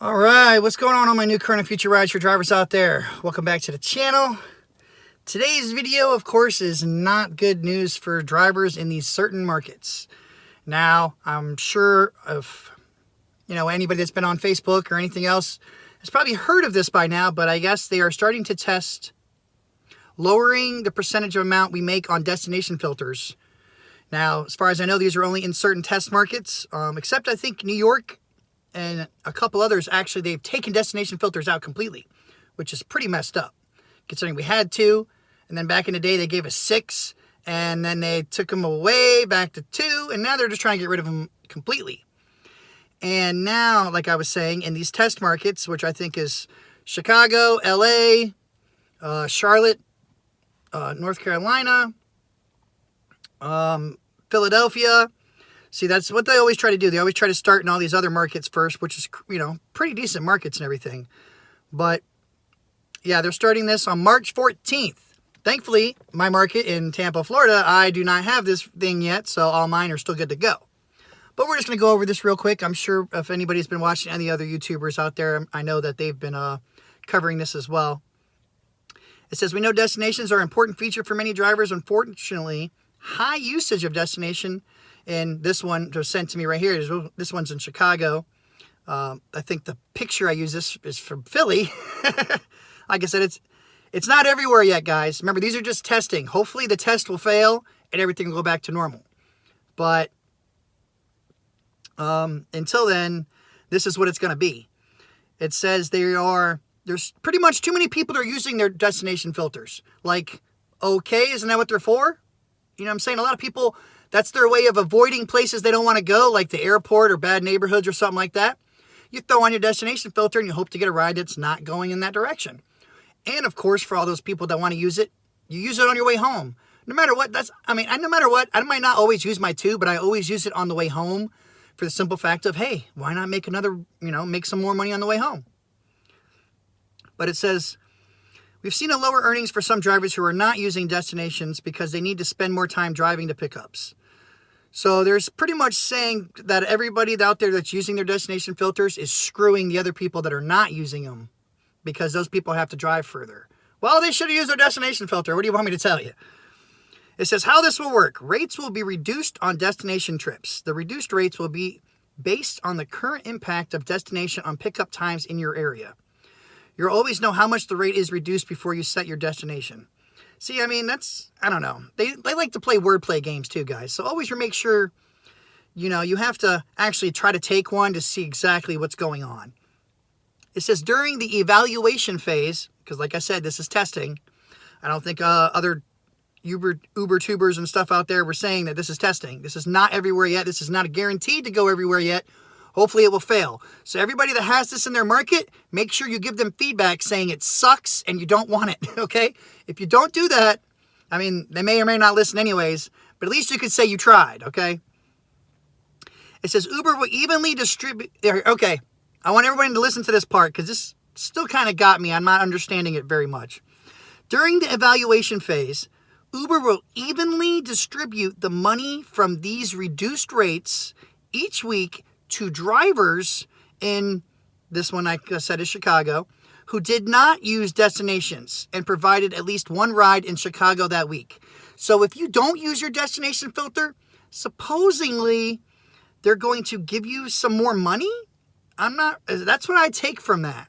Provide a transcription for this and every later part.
All right, what's going on my new current and future rideshare drivers out there? Welcome back to the channel. Today's video, of course, is not good news for drivers in these certain markets. Now, I'm sure if anybody that's been on Facebook or anything else has probably heard of this by now, but I guess they are starting to test lowering the percentage of amount we make on destination filters. Now, as far as I know, these are only in certain test markets, except I think New York and a couple others. Actually, they've taken destination filters out completely, which is pretty messed up, considering we had 2, and then back in the day they gave us 6, and then they took them away back to 2, and now they're just trying to get rid of them completely. And now, like I was saying, in these test markets, which I think is Chicago, LA, Charlotte, North Carolina, Philadelphia. See, that's what they always try to do. They always try to start in all these other markets first, which is, pretty decent markets and everything. But, yeah, they're starting this on March 14th. Thankfully, my market in Tampa, Florida, I do not have this thing yet, so all mine are still good to go. But we're just going to go over this real quick. I'm sure if anybody's been watching any other YouTubers out there, I know that they've been covering this as well. It says, we know destinations are an important feature for many drivers. Unfortunately, high usage of destination, and this one was sent to me right here. This one's in Chicago. I think the picture I use this is from Philly. Like I said, it's not everywhere yet, guys. Remember, these are just testing. Hopefully the test will fail and everything will go back to normal. But until then, this is what it's going to be. It says there's pretty much too many people that are using their destination filters. Like, okay, isn't that what they're for? You know what I'm saying? A lot of people, that's their way of avoiding places they don't want to go, like the airport or bad neighborhoods or something like that. You throw on your destination filter and you hope to get a ride that's not going in that direction. And of course, for all those people that want to use it, you use it on your way home. No matter what, no matter what, I might not always use my 2, but I always use it on the way home for the simple fact of, hey, why not make make some more money on the way home? But it says, we've seen a lower earnings for some drivers who are not using destinations because they need to spend more time driving to pickups. So there's pretty much saying that everybody out there that's using their destination filters is screwing the other people that are not using them because those people have to drive further. Well, they should have used their destination filter. What do you want me to tell you? It says how this will work. Rates will be reduced on destination trips. The reduced rates will be based on the current impact of destination on pickup times in your area. You'll always know how much the rate is reduced before you set your destination. See, I don't know. They like to play wordplay games too, guys. So always make sure, you have to actually try to take one to see exactly what's going on. It says during the evaluation phase, because like I said, this is testing. I don't think other Uber tubers and stuff out there were saying that this is testing. This is not everywhere yet. This is not guaranteed to go everywhere yet. Hopefully it will fail. So everybody that has this in their market, make sure you give them feedback saying it sucks and you don't want it, okay? If you don't do that, they may or may not listen anyways, but at least you could say you tried, okay? It says Uber will evenly distribute... Okay, I want everybody to listen to this part because this still kind of got me. I'm not understanding it very much. During the evaluation phase, Uber will evenly distribute the money from these reduced rates each week to drivers in, this one like I said is Chicago, who did not use destinations and provided at least one ride in Chicago that week. So if you don't use your destination filter, supposedly they're going to give you some more money? That's what I take from that.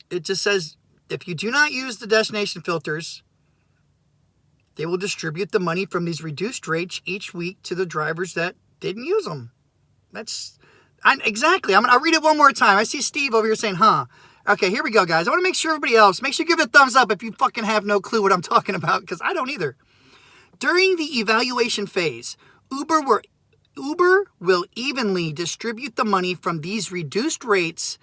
It just says, if you do not use the destination filters, they will distribute the money from these reduced rates each week to the drivers that didn't use them. Exactly. I'll read it one more time. I see Steve over here saying, huh. Okay, here we go, guys. I want to make sure everybody else, make sure you give it a thumbs up if you fucking have no clue what I'm talking about, because I don't either. During the evaluation phase, Uber will evenly distribute the money from these reduced rates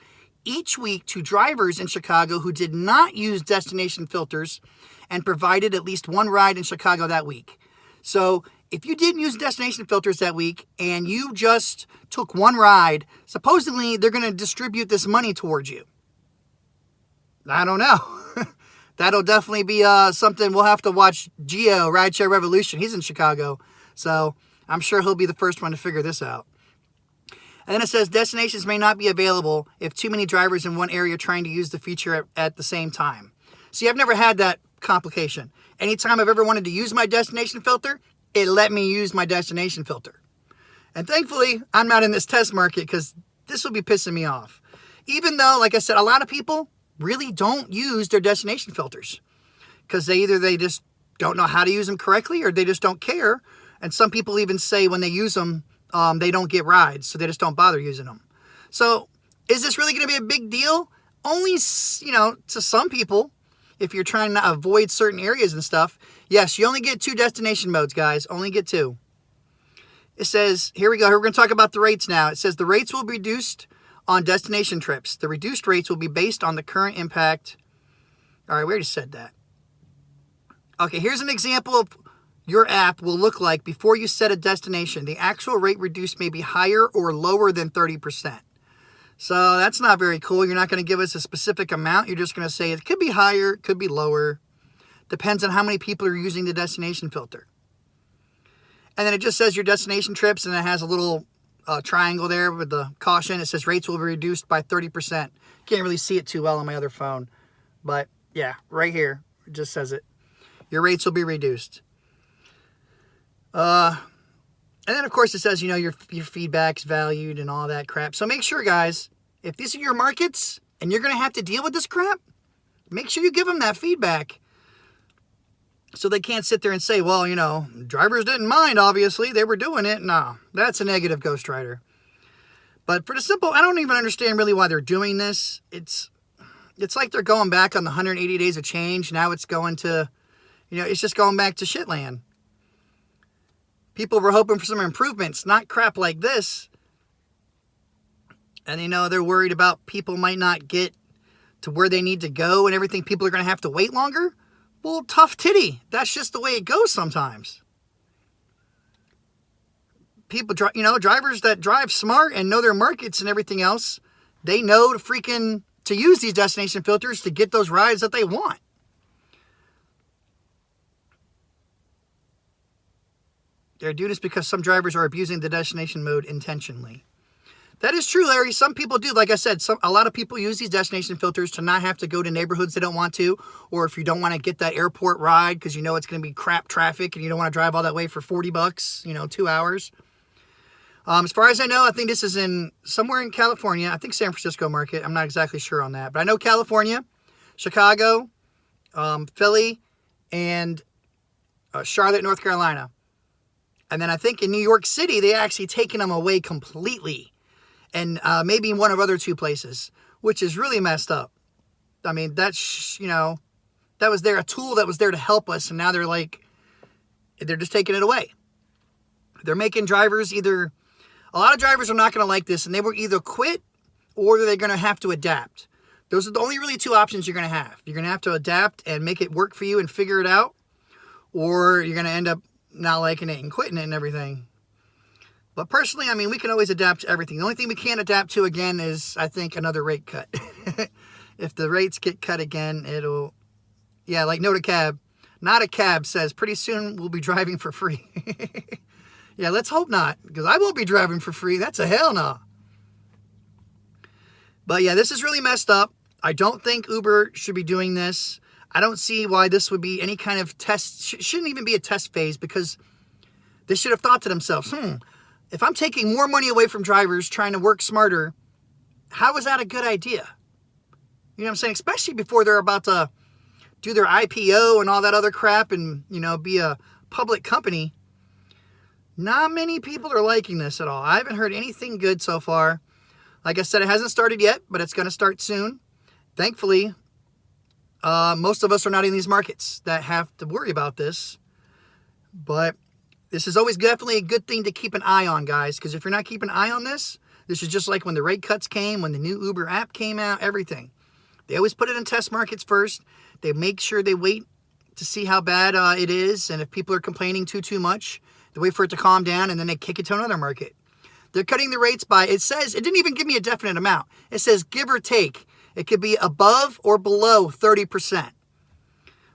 each week to drivers in Chicago who did not use destination filters and provided at least one ride in Chicago that week. So if you didn't use destination filters that week and you just took one ride, supposedly they're going to distribute this money towards you. I don't know. That'll definitely be something we'll have to watch. Geo, Rideshare Revolution, he's in Chicago. So I'm sure he'll be the first one to figure this out. And then it says destinations may not be available if too many drivers in one area are trying to use the feature at the same time. See, I've never had that complication. Anytime I've ever wanted to use my destination filter, it let me use my destination filter. And thankfully, I'm not in this test market because this will be pissing me off. Even though, like I said, a lot of people really don't use their destination filters because they just don't know how to use them correctly or they just don't care. And some people even say when they use them, they don't get rides, so they just don't bother using them. So is this really going to be a big deal? Only, to some people, if you're trying to avoid certain areas and stuff. Yes, you only get 2 destination modes, guys. Only get 2. It says, here we go. We're going to talk about the rates now. It says the rates will be reduced on destination trips. The reduced rates will be based on the current impact. All right, we already said that. Okay, here's an example of your app will look like before you set a destination. The actual rate reduced may be higher or lower than 30%. So that's not very cool. You're not going to give us a specific amount. You're just going to say it could be higher, it could be lower. Depends on how many people are using the destination filter. And then it just says your destination trips, and it has a little triangle there with the caution. It says rates will be reduced by 30%. Can't really see it too well on my other phone. But yeah, right here, it just says it. Your rates will be reduced. And then, of course, it says, your feedback's valued and all that crap. So make sure, guys, if these are your markets and you're going to have to deal with this crap, make sure you give them that feedback. So they can't sit there and say, well, drivers didn't mind, obviously. They were doing it. No, that's a negative ghostwriter. But for the simple, I don't even understand really why they're doing this. It's like they're going back on the 180 days of change. Now it's going to, it's just going back to shitland. People were hoping for some improvements, not crap like this. And, they're worried about people might not get to where they need to go and everything. People are going to have to wait longer. Well, tough titty. That's just the way it goes sometimes. People, drivers that drive smart and know their markets and everything else, they know to use these destination filters to get those rides that they want. They're doing this because some drivers are abusing the destination mode intentionally. That is true, Larry. Some people do. Like I said, a lot of people use these destination filters to not have to go to neighborhoods they don't want to, or if you don't want to get that airport ride because it's going to be crap traffic and you don't want to drive all that way for $40, 2 hours. As far as I know, I think this is somewhere in California. I think San Francisco market. I'm not exactly sure on that. But I know California, Chicago, Philly, and Charlotte, North Carolina. And then I think in New York City, they actually taken them away completely. And maybe one of other 2 places, which is really messed up. I mean, that's, that was a tool that was there to help us. And now they're just taking it away. They're making drivers a lot of drivers are not going to like this. And they will either quit or they're going to have to adapt. Those are the only really 2 options you're going to have. You're going to have to adapt and make it work for you and figure it out. Or you're going to end up not liking it and quitting it and everything. But personally, we can always adapt to everything. The only thing we can't adapt to again is, I think, another rate cut. If the rates get cut again, like Not a Cab. Not a Cab says, pretty soon we'll be driving for free. Yeah, let's hope not, because I won't be driving for free. That's a hell no. But yeah, this is really messed up. I don't think Uber should be doing this. I don't see why this would be any kind of test. Shouldn't even be a test phase, because they should have thought to themselves, if I'm taking more money away from drivers trying to work smarter, how is that a good idea? You know what I'm saying? Especially before they're about to do their IPO and all that other crap and, be a public company. Not many people are liking this at all. I haven't heard anything good so far. Like I said, it hasn't started yet, but it's going to start soon. Thankfully, most of us are not in these markets that have to worry about this. But this is always definitely a good thing to keep an eye on, guys, because if you're not keeping an eye on this is just like when the rate cuts came, when the new Uber app came out, everything. They always put it in test markets first. They make sure they wait to see how bad it is, and if people are complaining too much, they wait for it to calm down, and then they kick it to another market. They're cutting the rates by, it didn't even give me a definite amount. It says give or take. It could be above or below 30%.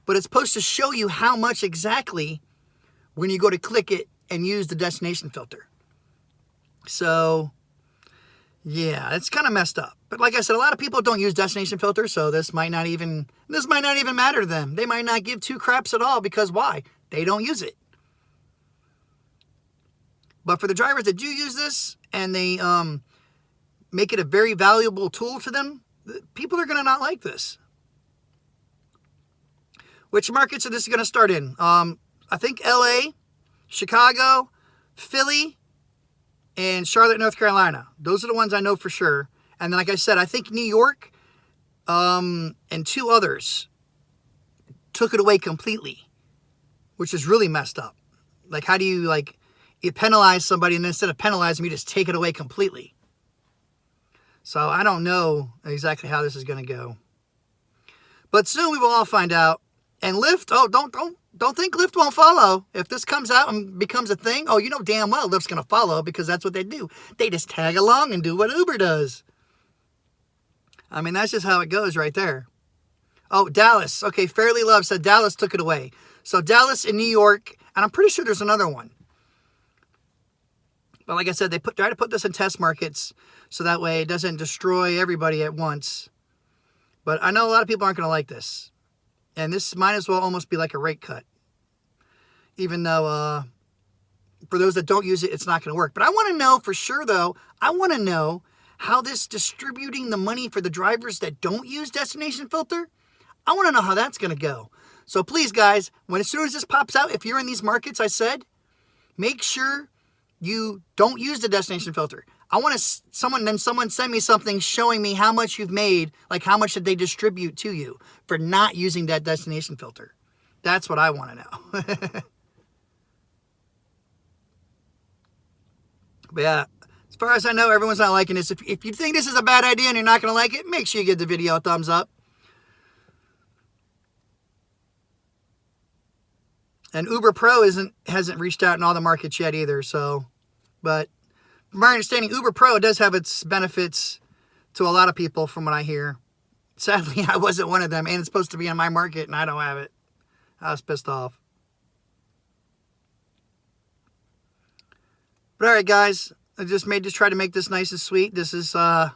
But it's supposed to show you how much exactly when you go to click it and use the destination filter. So, Yeah, it's kind of messed up. But like I said, a lot of people don't use destination filters, so this might not even matter to them. They might not give two craps at all because why? They don't use it. But for the drivers that do use this and they make it a very valuable tool to them, people are going to not like this. Which markets are this going to start in? I think LA, Chicago, Philly, and Charlotte, North Carolina. Those are the ones I know for sure. And then, like I said, I think New York and two others took it away completely, which is really messed up. Like, how do you, you penalize somebody and then instead of penalizing me, just take it away completely? So I don't know exactly how this is going to go. But soon we will all find out. And Lyft, don't think Lyft won't follow. If this comes out and becomes a thing, you know damn well Lyft's going to follow because that's what they do. They just tag along and do what Uber does. I mean, that's just how it goes right there. Oh, Dallas. Okay, Fairly Love said Dallas took it away. So Dallas and New York, and I'm pretty sure there's another one. But like I said, they try to put this in test markets so that way it doesn't destroy everybody at once. But I know a lot of people aren't going to like this. And this might as well almost be like a rate cut. Even though, for those that don't use it, it's not going to work. But I want to know for sure, though, I want to know how this distributing the money for the drivers that don't use destination filter, I want to know how that's going to go. So please, guys, as soon as this pops out, if you're in these markets I said, make sure you don't use the destination filter. I want someone send me something showing me how much you've made, like how much did they distribute to you for not using that destination filter. That's what I want to know. But yeah, as far as I know, everyone's not liking this. If you think this is a bad idea and you're not going to like it, make sure you give the video a thumbs up. And Uber Pro hasn't reached out in all the markets yet either. So, but from my understanding, Uber Pro does have its benefits to a lot of people from what I hear. Sadly, I wasn't one of them, and it's supposed to be in my market, and I don't have it. I was pissed off. But all right, guys, I just tried to make this nice and sweet. This is a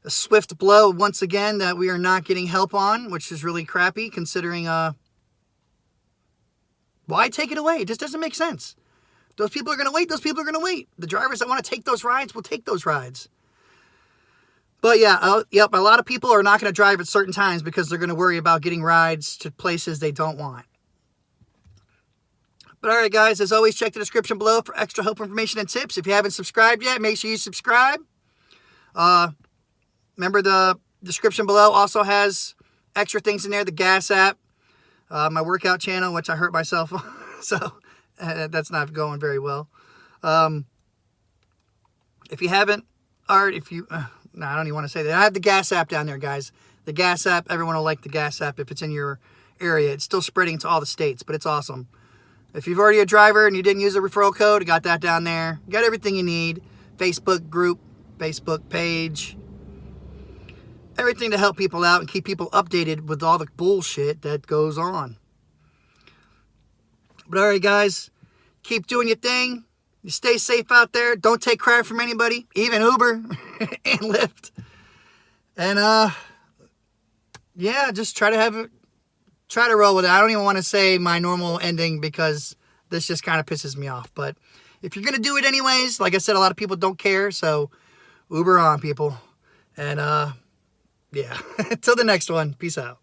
swift blow once again that we are not getting help on, which is really crappy considering why take it away? It just doesn't make sense. Those people are going to wait. Those people are going to wait. The drivers that want to take those rides will take those rides. But yeah, yep, a lot of people are not going to drive at certain times because they're going to worry about getting rides to places they don't want. But all right, guys, as always, check the description below for extra helpful information and tips. If you haven't subscribed yet, make sure you subscribe. Remember, the description below also has extra things in there, the gas app, my workout channel, which I hurt myself on, so that's not going very well. If you haven't, or if you, no, I don't even want to say that. I have the gas app down there, guys. The gas app, everyone will like the gas app if it's in your area. It's still spreading to all the states, but it's awesome. If you've already a driver and you didn't use a referral code, you got that down there. You got everything you need. Facebook group, Facebook page. Everything to help people out and keep people updated with all the bullshit that goes on. But all right, guys, keep doing your thing. You stay safe out there. Don't take crap from anybody, even Uber and Lyft. And yeah, just try to roll with it. I don't even want to say my normal ending because this just kind of pisses me off. But if you're gonna do it anyways, like I said, a lot of people don't care. So Uber on, people. And yeah, until the next one. Peace out.